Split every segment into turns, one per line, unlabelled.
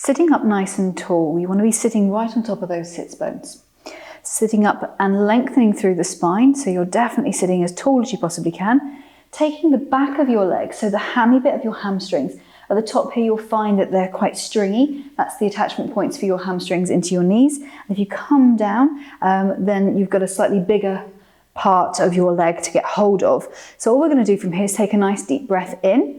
Sitting up nice and tall, you want to be sitting right on top of those sits bones. Sitting up and lengthening through the spine, so you're definitely sitting as tall as you possibly can. Taking the back of your legs, so the hammy bit of your hamstrings. At the top here, you'll find that they're quite stringy. That's the attachment points for your hamstrings into your knees. And if you come down, then you've got a slightly bigger part of your leg to get hold of. So all we're going to do from here is take a nice deep breath in.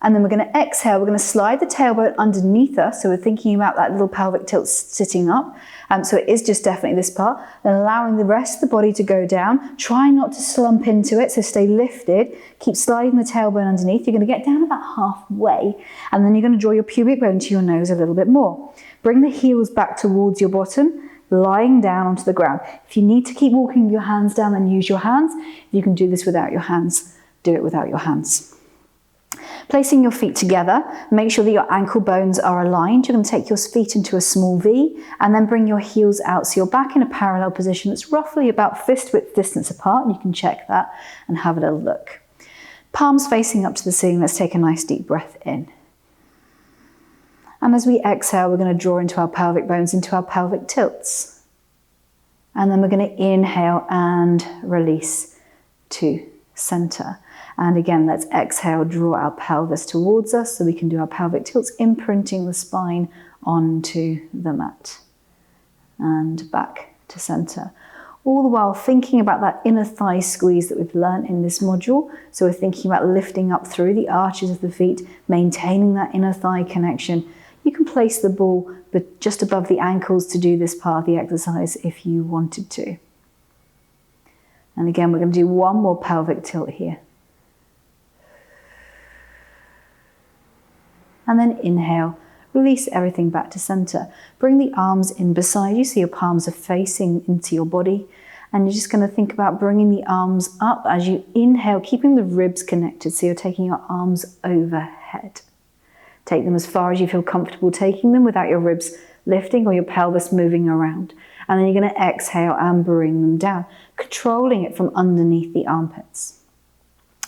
And then we're going to exhale, we're going to slide the tailbone underneath us. So we're thinking about that little pelvic tilt sitting up. So it is just definitely this part. Then allowing the rest of the body to go down. Try not to slump into it, so stay lifted. Keep sliding the tailbone underneath. You're going to get down about halfway. And then you're going to draw your pubic bone to your nose a little bit more. Bring the heels back towards your bottom, lying down onto the ground. If you need to keep walking with your hands down, then use your hands. If you can do this without your hands, do it without your hands. Placing your feet together, make sure that your ankle bones are aligned. You're going to take your feet into a small V and then bring your heels out. So you're back in a parallel position that's roughly about fist width distance apart. And you can check that and have a little look. Palms facing up to the ceiling. Let's take a nice deep breath in. And as we exhale, we're going to draw into our pelvic bones, into our pelvic tilts. And then we're going to inhale and release to center. And again, let's exhale, draw our pelvis towards us so we can do our pelvic tilts, imprinting the spine onto the mat. And back to center. All the while thinking about that inner thigh squeeze that we've learned in this module. So we're thinking about lifting up through the arches of the feet, maintaining that inner thigh connection. You can place the ball just above the ankles to do this part of the exercise if you wanted to. And again, we're going to do one more pelvic tilt here. And then inhale, release everything back to center. Bring the arms in beside you so your palms are facing into your body. And you're just going to think about bringing the arms up as you inhale, keeping the ribs connected. So you're taking your arms overhead. Take them as far as you feel comfortable taking them without your ribs lifting or your pelvis moving around. And then you're going to exhale and bring them down, controlling it from underneath the armpits.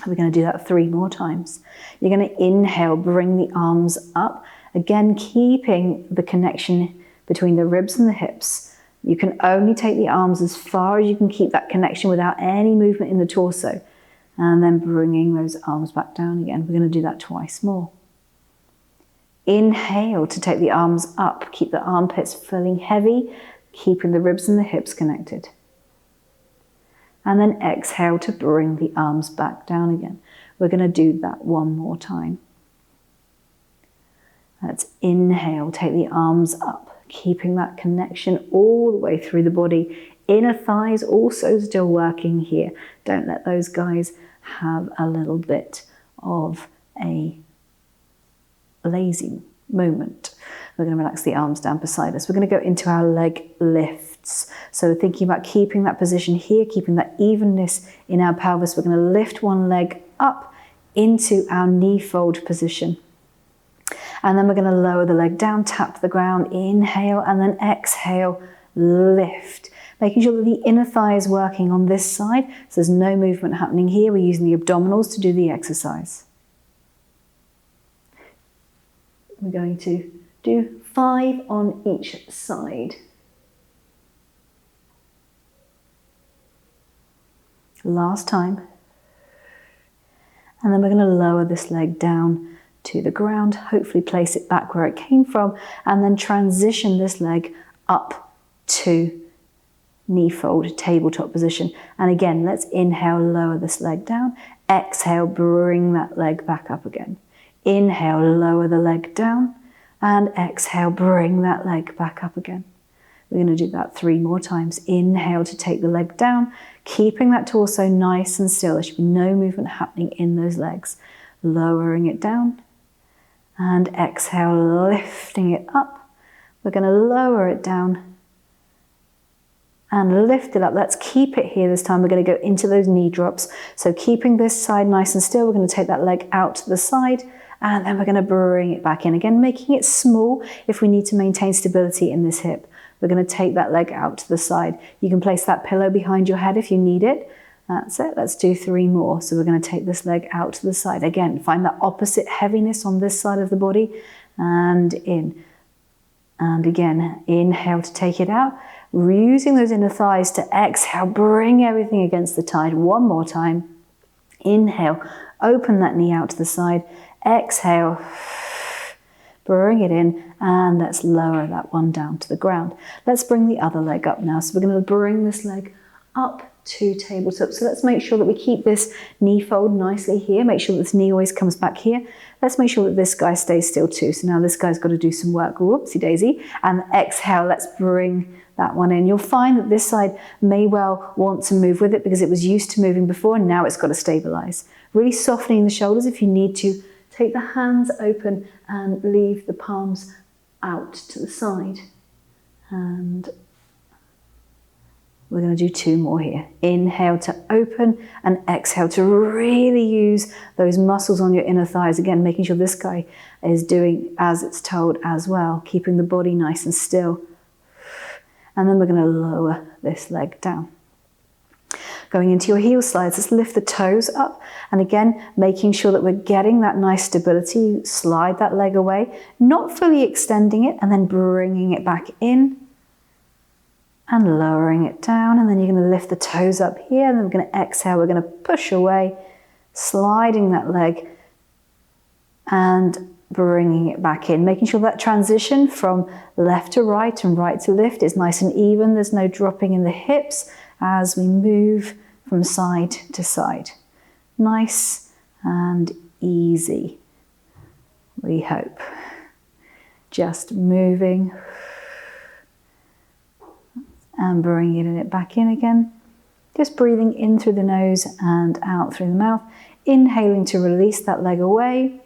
We're going to do that 3 more times. You're going to inhale, bring the arms up. Again, keeping the connection between the ribs and the hips. You can only take the arms as far as you can keep that connection without any movement in the torso. And then bringing those arms back down again. We're going to do that twice more. Inhale to take the arms up. Keep the armpits feeling heavy, keeping the ribs and the hips connected. And then exhale to bring the arms back down again. We're going to do that 1 more time. Let's inhale, take the arms up, keeping that connection all the way through the body. Inner thighs also still working here. Don't let those guys have a little bit of a lazy moment. We're going to relax the arms down beside us. We're going to go into our leg lifts. So we're thinking about keeping that position here, keeping that evenness in our pelvis. We're going to lift one leg up into our knee fold position. And then we're going to lower the leg down, tap the ground, inhale, and then exhale, lift. Making sure that the inner thigh is working on this side. So there's no movement happening here. We're using the abdominals to do the exercise. We're going to do 5 on each side. Last time. And then we're going to lower this leg down to the ground, hopefully place it back where it came from, and then transition this leg up to knee fold, tabletop position. And again, let's inhale, lower this leg down. Exhale, bring that leg back up again. Inhale, lower the leg down. And exhale, bring that leg back up again. We're going to do that 3 more times. Inhale to take the leg down, keeping that torso nice and still. There should be no movement happening in those legs. Lowering it down. And exhale, lifting it up. We're going to lower it down and lift it up. Let's keep it here this time. We're going to go into those knee drops. So keeping this side nice and still, we're going to take that leg out to the side. And then we're going to bring it back in again, making it small if we need to maintain stability in this hip. We're going to take that leg out to the side. You can place that pillow behind your head if you need it. That's it. Let's do 3 more. So we're going to take this leg out to the side. Again, find that opposite heaviness on this side of the body. And in. And again, inhale to take it out. Using those inner thighs to exhale, bring everything against the tide. One more time. Inhale, open that knee out to the side. Exhale, bring it in, and let's lower that one down to the ground. Let's bring the other leg up now. So we're going to bring this leg up to tabletop. So let's make sure that we keep this knee fold nicely here. Make sure that this knee always comes back here. Let's make sure that this guy stays still too. So now this guy's got to do some work. Whoopsie daisy. And exhale, let's bring that one in. You'll find that this side may well want to move with it because it was used to moving before, and now it's got to stabilize. Really softening the shoulders if you need to. Take the hands open and leave the palms out to the side. And we're going to do 2 more here. Inhale to open and exhale to really use those muscles on your inner thighs. Again, making sure this guy is doing as it's told as well, keeping the body nice and still. And then we're going to lower this leg down. Going into your heel slides, let's lift the toes up. And again, making sure that we're getting that nice stability. Slide that leg away, not fully extending it, and then bringing it back in and lowering it down. And then you're going to lift the toes up here, and then we're going to exhale. We're going to push away, sliding that leg and bringing it back in, making sure that transition from left to right and right to lift is nice and even. There's no dropping in the hips as we move from side to side. Nice and easy, we hope. Just moving and bringing it back in again. Just breathing in through the nose and out through the mouth. Inhaling to release that leg away.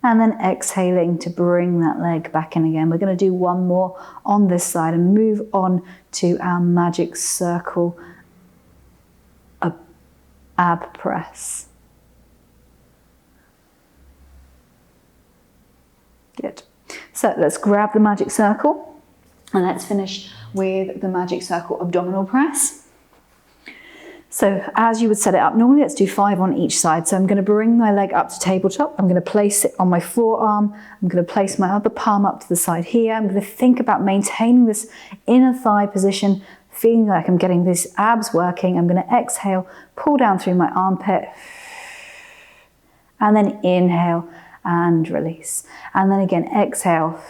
And then exhaling to bring that leg back in again. We're going to do 1 more on this side and move on to our magic circle ab press. Good. So let's grab the magic circle and let's finish with the magic circle abdominal press. So as you would set it up, normally let's do 5 on each side. So I'm going to bring my leg up to tabletop. I'm going to place it on my forearm. I'm going to place my other palm up to the side here. I'm going to think about maintaining this inner thigh position, feeling like I'm getting these abs working. I'm going to exhale, pull down through my armpit, and then inhale and release. And then again, exhale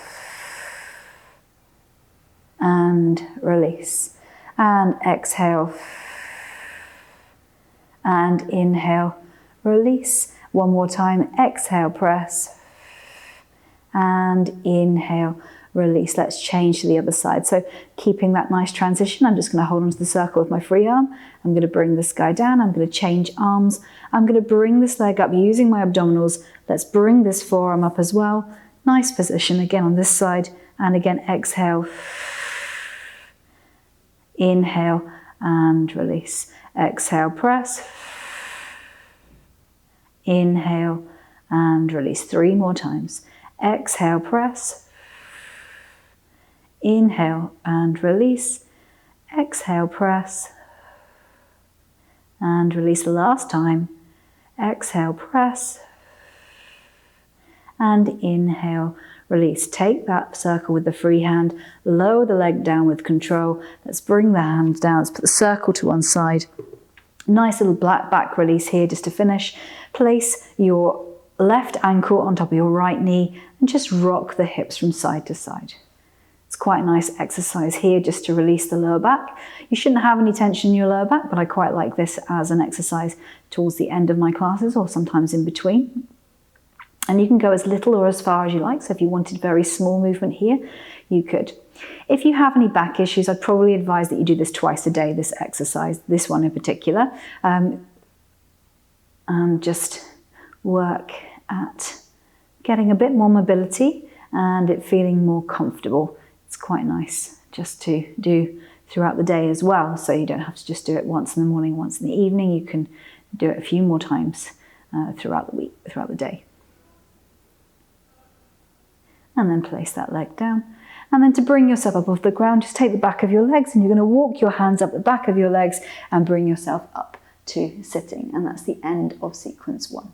and release. And exhale and inhale, release. 1 more time, exhale, press, and inhale, release. Let's change to the other side. So keeping that nice transition, I'm just going to hold onto the circle with my free arm. I'm going to bring this guy down. I'm going to change arms. I'm going to bring this leg up using my abdominals. Let's bring this forearm up as well. Nice position again on this side. And again, exhale, inhale, and release. Exhale, press, inhale, and release. 3 more times. Exhale, press, inhale, and release. Exhale, press, and release. The last time. Exhale, press, and inhale, release. Take that circle with the free hand, lower the leg down with control. Let's bring the hands down. Let's put the circle to one side. Nice little black back release here just to finish. Place your left ankle on top of your right knee and just rock the hips from side to side. It's quite a nice exercise here just to release the lower back. You shouldn't have any tension in your lower back, but I quite like this as an exercise towards the end of my classes or sometimes in between. And you can go as little or as far as you like. So if you wanted very small movement here, you could. If you have any back issues, I'd probably advise that you do this twice a day, this exercise, this one in particular. And just work at getting a bit more mobility and it feeling more comfortable. It's quite nice just to do throughout the day as well. So you don't have to just do it once in the morning, once in the evening. You can do it a few more times throughout the week, throughout the day. And then place that leg down. And then to bring yourself up off the ground, just take the back of your legs and you're going to walk your hands up the back of your legs and bring yourself up to sitting. And that's the end of sequence 1.